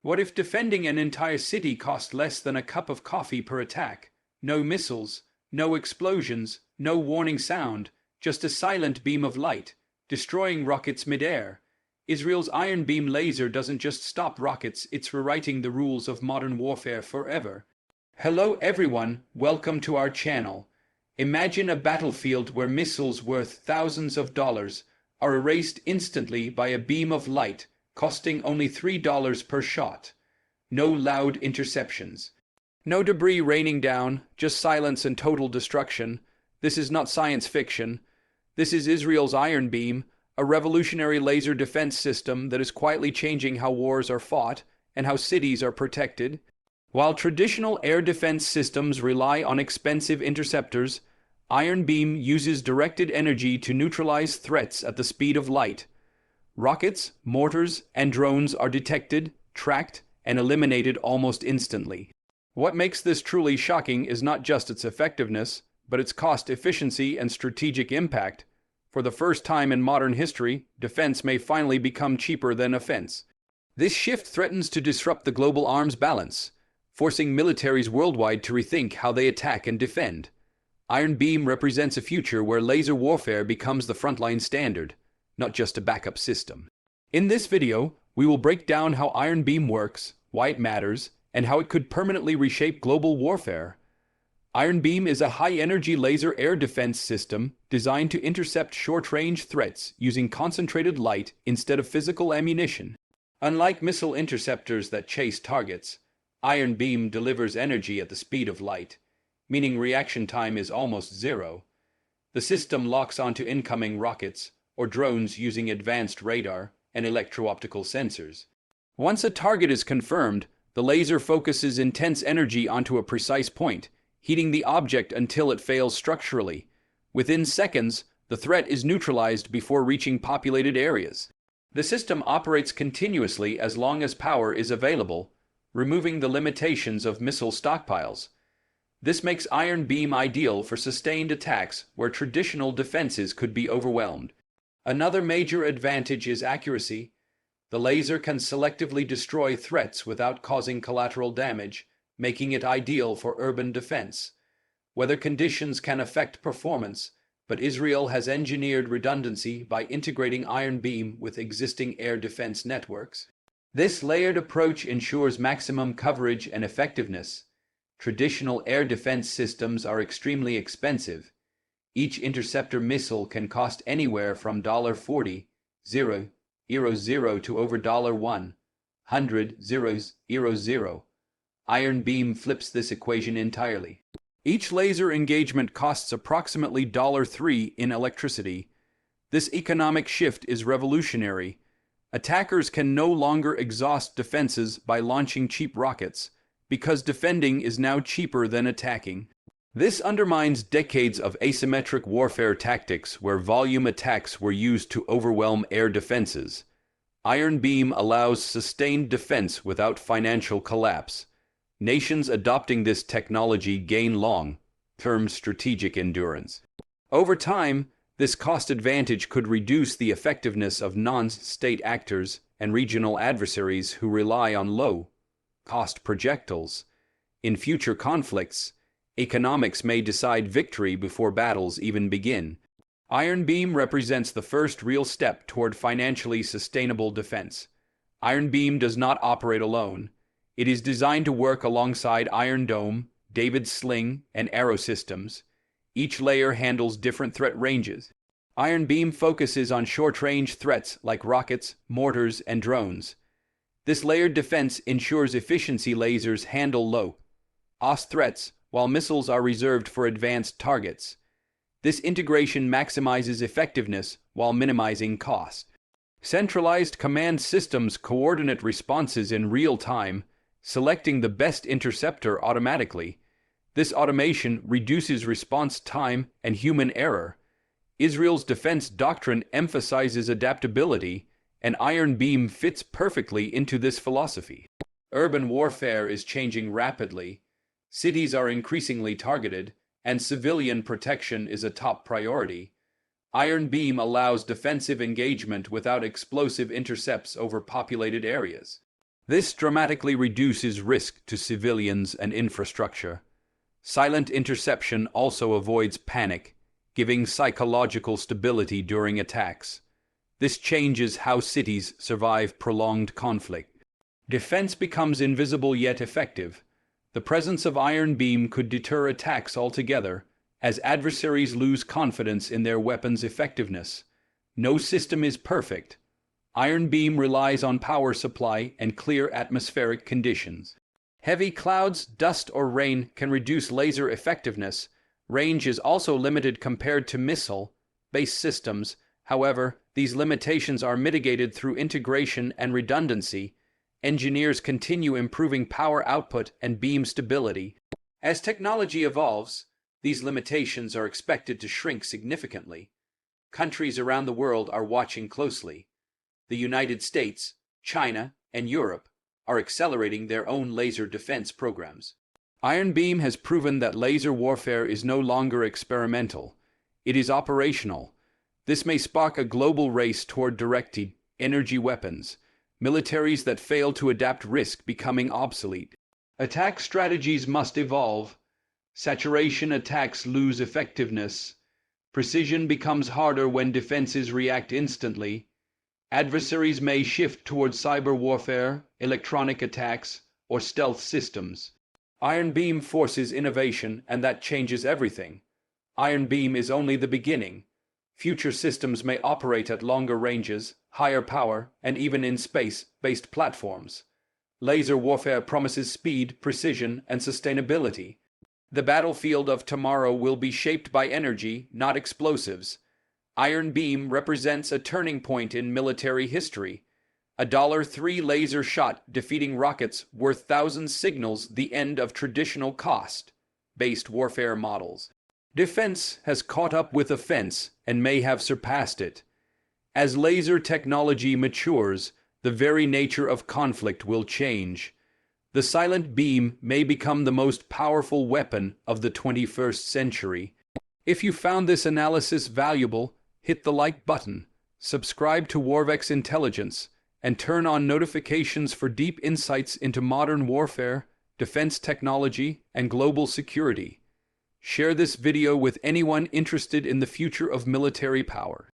What if defending an entire city cost less than a cup of coffee per attack? No missiles, no explosions, no warning sound, just a silent beam of light, destroying rockets mid-air. Israel's Iron Beam laser doesn't just stop rockets, it's rewriting the rules of modern warfare forever. Hello everyone, welcome to our channel. Imagine a battlefield where missiles worth thousands of dollars are erased instantly by a beam of light, costing only $3 per shot. No loud interceptions. No debris raining down, just silence and total destruction. This is not science fiction. This is Israel's Iron Beam, a revolutionary laser defense system that is quietly changing how wars are fought and how cities are protected. While traditional air defense systems rely on expensive interceptors, Iron Beam uses directed energy to neutralize threats at the speed of light. Rockets, mortars, and drones are detected, tracked, and eliminated almost instantly. What makes this truly shocking is not just its effectiveness, but its cost efficiency and strategic impact. For the first time in modern history, defense may finally become cheaper than offense. This shift threatens to disrupt the global arms balance, forcing militaries worldwide to rethink how they attack and defend. Iron Beam represents a future where laser warfare becomes the frontline standard, not just a backup system. In this video, we will break down how Iron Beam works, why it matters, and how it could permanently reshape global warfare. Iron Beam is a high-energy laser air defense system designed to intercept short-range threats using concentrated light instead of physical ammunition. Unlike missile interceptors that chase targets, Iron Beam delivers energy at the speed of light, meaning reaction time is almost zero. The system locks onto incoming rockets or drones using advanced radar and electro-optical sensors. Once a target is confirmed, the laser focuses intense energy onto a precise point, heating the object until it fails structurally. Within seconds, the threat is neutralized before reaching populated areas. The system operates continuously as long as power is available, removing the limitations of missile stockpiles. This makes Iron Beam ideal for sustained attacks where traditional defenses could be overwhelmed. Another major advantage is accuracy. The laser can selectively destroy threats without causing collateral damage, making it ideal for urban defense. Weather conditions can affect performance, but Israel has engineered redundancy by integrating Iron Beam with existing air defense networks. This layered approach ensures maximum coverage and effectiveness. Traditional air defense systems are extremely expensive. Each interceptor missile can cost anywhere from $40 to over $100. Iron Beam flips this equation entirely. Each laser engagement costs approximately $3 in electricity. This economic shift is revolutionary. Attackers can no longer exhaust defenses by launching cheap rockets, because defending is now cheaper than attacking. This undermines decades of asymmetric warfare tactics where volume attacks were used to overwhelm air defenses. Iron Beam allows sustained defense without financial collapse. Nations adopting this technology gain long-term strategic endurance. Over time, this cost advantage could reduce the effectiveness of non-state actors and regional adversaries who rely on low-cost projectiles. In future conflicts, economics may decide victory before battles even begin. Iron Beam represents the first real step toward financially sustainable defense. Iron Beam does not operate alone. It is designed to work alongside Iron Dome, David's Sling, and Arrow systems. Each layer handles different threat ranges. Iron Beam focuses on short-range threats like rockets, mortars, and drones. This layered defense ensures efficiency lasers handle low-cost threats, while missiles are reserved for advanced targets. This integration maximizes effectiveness while minimizing cost. Centralized command systems coordinate responses in real time, selecting the best interceptor automatically. This automation reduces response time and human error. Israel's defense doctrine emphasizes adaptability, and Iron Beam fits perfectly into this philosophy. Urban warfare is changing rapidly. Cities are increasingly targeted, and civilian protection is a top priority. Iron Beam allows defensive engagement without explosive intercepts over populated areas. This dramatically reduces risk to civilians and infrastructure. Silent interception also avoids panic, giving psychological stability during attacks. This changes how cities survive prolonged conflict. Defense becomes invisible yet effective. The presence of Iron Beam could deter attacks altogether, as adversaries lose confidence in their weapons' effectiveness. No system is perfect. Iron Beam relies on power supply and clear atmospheric conditions. Heavy clouds, dust, or rain can reduce laser effectiveness. Range is also limited compared to missile-based systems. However, these limitations are mitigated through integration and redundancy. Engineers continue improving power output and beam stability. As technology evolves, these limitations are expected to shrink significantly. Countries around the world are watching closely. The United States, China, and Europe are accelerating their own laser defense programs. Iron Beam has proven that laser warfare is no longer experimental. It is operational. This may spark a global race toward directed energy weapons. Militaries that fail to adapt risk becoming obsolete. Attack strategies must evolve. Saturation attacks lose effectiveness. Precision becomes harder when defenses react instantly. Adversaries may shift towards cyber warfare, electronic attacks, or stealth systems. Iron Beam forces innovation, and that changes everything. Iron Beam is only the beginning. Future systems may operate at longer ranges, higher power, and even in space-based platforms. Laser warfare promises speed, precision, and sustainability. The battlefield of tomorrow will be shaped by energy, not explosives. Iron Beam represents a turning point in military history. A $3 laser shot defeating rockets worth thousands signals the end of traditional cost-based warfare models. Defense has caught up with offense and may have surpassed it. As laser technology matures, the very nature of conflict will change. The silent beam may become the most powerful weapon of the 21st century. If you found this analysis valuable, hit the like button, subscribe to Warvex Intelligence, and turn on notifications for deep insights into modern warfare, defense technology, and global security. Share this video with anyone interested in the future of military power.